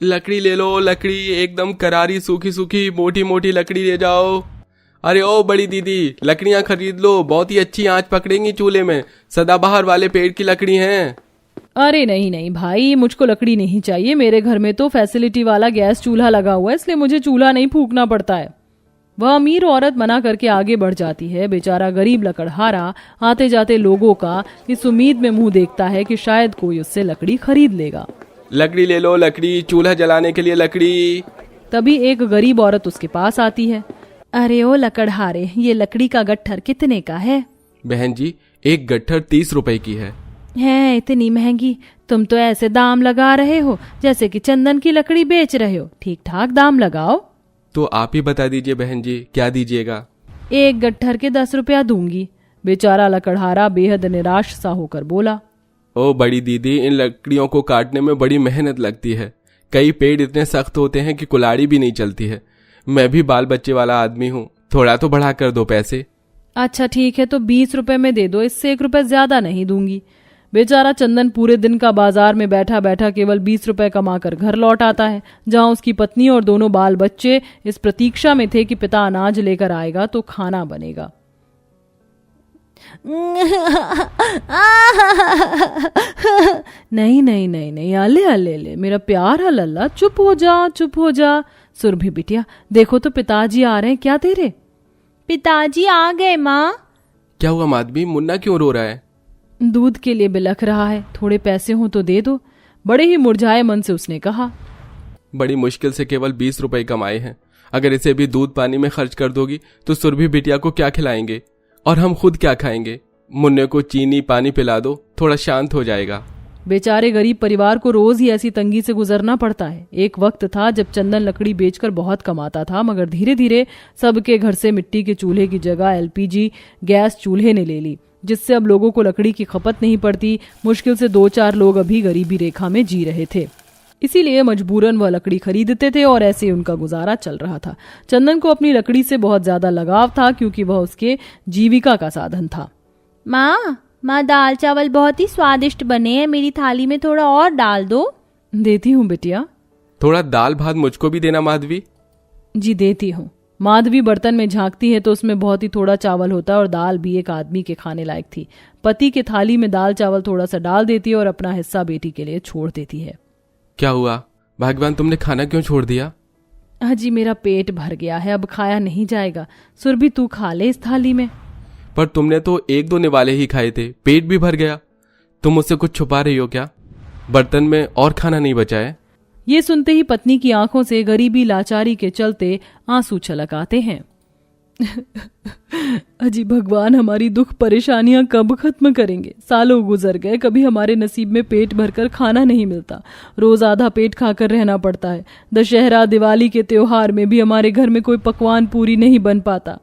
लकड़ी ले लो, लकड़ी एकदम करारी सूखी सूखी मोटी मोटी लकड़ी ले जाओ। अरे ओ बड़ी दीदी, लकड़ियां खरीद लो, बहुत ही अच्छी आंच पकड़ेंगी चूल्हे में, सदाबहार वाले पेड़ की लकड़ी हैं। अरे नहीं नहीं भाई, मुझको लकड़ी नहीं चाहिए। मेरे घर में तो फैसिलिटी वाला गैस चूल्हा लगा हुआ है, इसलिए मुझे चूल्हा नहीं फूंकना पड़ता है। वह अमीर औरत मना करके आगे बढ़ जाती है। बेचारा गरीब लकड़हारा आते जाते लोगों का इस उम्मीद में मुंह देखता है कि शायद कोई उससे लकड़ी खरीद लेगा। लकड़ी ले लो, लकड़ी, चूल्हा जलाने के लिए लकड़ी। तभी एक गरीब औरत उसके पास आती है। अरे ओ लकड़हारे, ये लकड़ी का गट्ठर कितने का है? बहन जी, एक गट्ठर 30 रुपए की है। इतनी महंगी? तुम तो ऐसे दाम लगा रहे हो जैसे कि चंदन की लकड़ी बेच रहे हो। ठीक ठाक दाम लगाओ। तो आप ही बता दीजिए बहन जी, क्या दीजिएगा? एक गट्ठर के 10 रुपया दूंगी। बेचारा लकड़हारा बेहद निराश सा होकर बोला। ओ बड़ी दीदी, इन लकड़ियों को काटने में बड़ी मेहनत लगती है। कई पेड़ इतने सख्त होते हैं कि कुल्हाड़ी भी नहीं चलती है। मैं भी बाल बच्चे वाला आदमी हूँ, थोड़ा तो बढ़ा कर दो पैसे। अच्छा ठीक है, तो 20 रुपए में दे दो, इससे 1 रुपए ज्यादा नहीं दूंगी। बेचारा चंदन पूरे दिन का बाजार में बैठा बैठा केवल 20 रुपए कमाकर घर लौट आता है, जहां उसकी पत्नी और दोनों बाल बच्चे इस प्रतीक्षा में थे कि पिता अनाज लेकर आएगा तो खाना बनेगा। नहीं नहीं नहीं नहीं, अले अले ले मेरा प्यारा लल्ला, चुप हो जा, चुप हो जा। सुरभि बिटिया, देखो तो पिताजी आ रहे हैं क्या तेरे? पिताजी आ गए माँ। क्या हुआ माधवी, मुन्ना क्यों रो रहा है? दूध के लिए बिलख रहा है, थोड़े पैसे हो तो दे दो। बड़े ही मुरझाए मन से उसने कहा। बड़ी मुश्किल से केवल 20 रुपए कमाए हैं, अगर इसे भी दूध पानी में खर्च कर दोगी तो सुरभि बिटिया को क्या खिलाएंगे और हम खुद क्या खाएंगे? मुन्ने को चीनी पानी पिला दो, थोड़ा शांत हो जाएगा। बेचारे गरीब परिवार को रोज ही ऐसी तंगी से गुजरना पड़ता है। एक वक्त था जब चंदन लकड़ी बेचकर बहुत कमाता था, मगर धीरे धीरे सबके घर से मिट्टी के चूल्हे की जगह एलपीजी गैस चूल्हे ने ले ली, जिससे अब लोगों को लकड़ी की खपत नहीं पड़ती। मुश्किल से 2-4 लोग अभी गरीबी रेखा में जी रहे थे, इसीलिए मजबूरन वह लकड़ी खरीदते थे और ऐसे उनका गुजारा चल रहा था। चंदन को अपनी लकड़ी से बहुत ज्यादा लगाव था, क्योंकि वह उसके जीविका का साधन था। माँ दाल चावल बहुत ही स्वादिष्ट बने हैं, मेरी थाली में थोड़ा और डाल दो। देती हूँ बिटिया। थोड़ा दाल भात मुझको भी देना माधवी। जी देती हूँ। माधवी बर्तन में झांकती है तो उसमें बहुत ही थोड़ा चावल होता है और दाल भी एक आदमी के खाने लायक थी। पति के थाली में दाल चावल थोड़ा सा डाल देती है और अपना हिस्सा बेटी के लिए छोड़ देती है। क्या हुआ भगवान, तुमने खाना क्यों छोड़ दिया? जी मेरा पेट भर गया है, अब खाया नहीं जाएगा। सुरभि तू खा ले इस थाली में। पर तुमने तो 1-2 निवाले ही खाए थे, पेट भी भर गया। तुम मुझसे कुछ छुपा रही हो क्या? बर्तन में और खाना नहीं बचा है? ये सुनते ही पत्नी की आंखों से गरीबी लाचारी के चलते आंसू छलक आते हैं। अजी भगवान, हमारी दुख परेशानियां कब खत्म करेंगे? सालों गुजर गए, कभी हमारे नसीब में पेट भरकर खाना नहीं मिलता, रोज आधा पेट खाकर रहना पड़ता है। दशहरा दिवाली के त्योहार में भी हमारे घर में कोई पकवान पूरी नहीं बन पाता।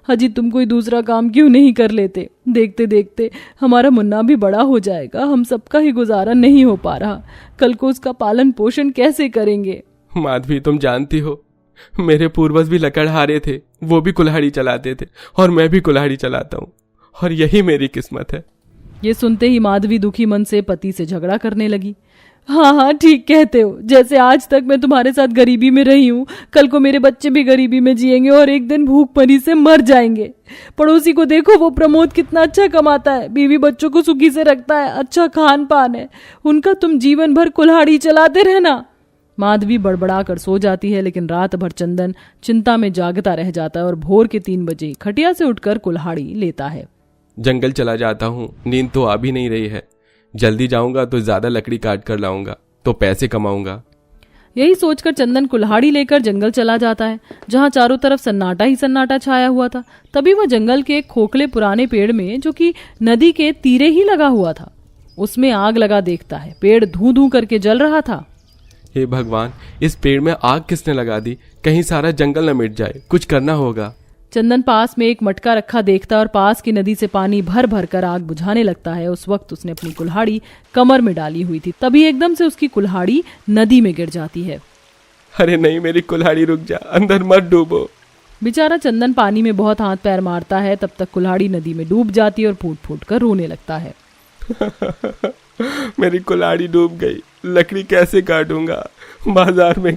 अजी तुम कोई दूसरा काम क्यों नहीं कर लेते? देखते देखते हमारा मुन्ना भी बड़ा हो जाएगा, हम सबका ही गुजारा नहीं हो पा रहा। कल को उसका पालन पोषण कैसे करेंगे? माधवी, तुम जानती हो मेरे पूर्वज भी लकड़हारे थे, वो भी कुल्हाड़ी चलाते थे और मैं भी कुल्हाड़ी चलाता हूँ, और यही मेरी किस्मत है। ये सुनते ही माधवी दुखी मन से पति से झगड़ा करने लगी। हाँ ठीक कहते हो, जैसे आज तक मैं तुम्हारे साथ गरीबी में रही हूँ, कल को मेरे बच्चे भी गरीबी में जिएंगे और एक दिन भूखमरी से मर जाएंगे। पड़ोसी को देखो, वो प्रमोद कितना अच्छा कमाता है, बीवी बच्चों को सुखी से रखता है, अच्छा खान पान है, उनका तुम जीवन भर कुल्हाड़ी चलाते रहना। माधवी बड़बड़ा कर सो जाती है, लेकिन रात भर चंदन चिंता में जागता रह जाता है और भोर के 3 बजे खटिया से उठकर कुल्हाड़ी लेता है। जंगल चला जाता हूँ, नींद तो आ भी नहीं रही है। जल्दी जाऊंगा तो ज्यादा लकड़ी काट कर लाऊंगा, तो पैसे कमाऊंगा। यही सोचकर चंदन कुल्हाड़ी लेकर जंगल चला जाता है, जहां चारों तरफ सन्नाटा ही सन्नाटा छाया हुआ था। तभी वह जंगल के एक खोखले पुराने पेड़ में, जो कि नदी के तीरे ही लगा हुआ था, उसमें आग लगा देखता है। पेड़ धूं धूं करके जल रहा था। हे भगवान, इस पेड़ में आग किसने लगा दी? कहीं सारा जंगल न मिट जाए, कुछ करना होगा। चंदन पास में एक मटका रखा देखता और पास की नदी से पानी भर भर कर आग बुझाने लगता है। उस वक्त उसने अपनी कुल्हाड़ी कमर में डाली हुई थी, तभी एकदम से उसकी कुल्हाड़ी नदी में गिर जाती है। अरे नहीं, मेरी कुल्हाड़ी रुक जा, अंदर मत डूबो। बेचारा चंदन पानी में बहुत हाथ पैर मारता है, तब तक कुल्हाड़ी नदी में डूब जाती है और फूट फूट कर रोने लगता है। मेरी कुल्हाड़ी डूब गई, लकड़ी कैसे काटूंगा, बाजार में